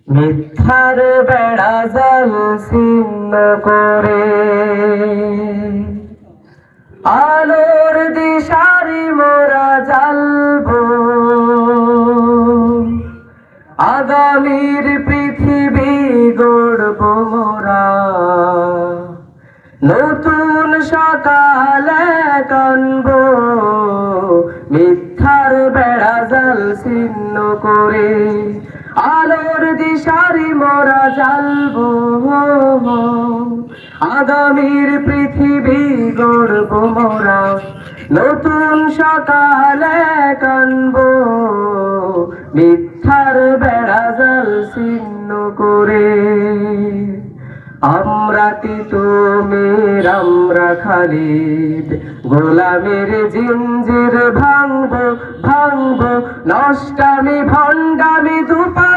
মিথ্যার বেড়া জাল ছিন্ন করে আলোর দিশারি মোরা জ্বালবো, আগামীর পৃথিবী গড়ব মোরা, নতুন সকালে কানব মিথ্যার বেড়া জাল ছিন্ন করে, আলোর দিশারি মোরা জ্বালবো, আগামীর পৃথিবী গড়ব মোরা, নতুন সকালে কানব মিথ্যার বেড়া জাল ছিন্ন করে। আমরা তিতুমির আমরা খালিদ, গোলামের জিঞ্জির ভাঙবো ভাঙবো, নষ্টামি ভণ্ডামি দুপা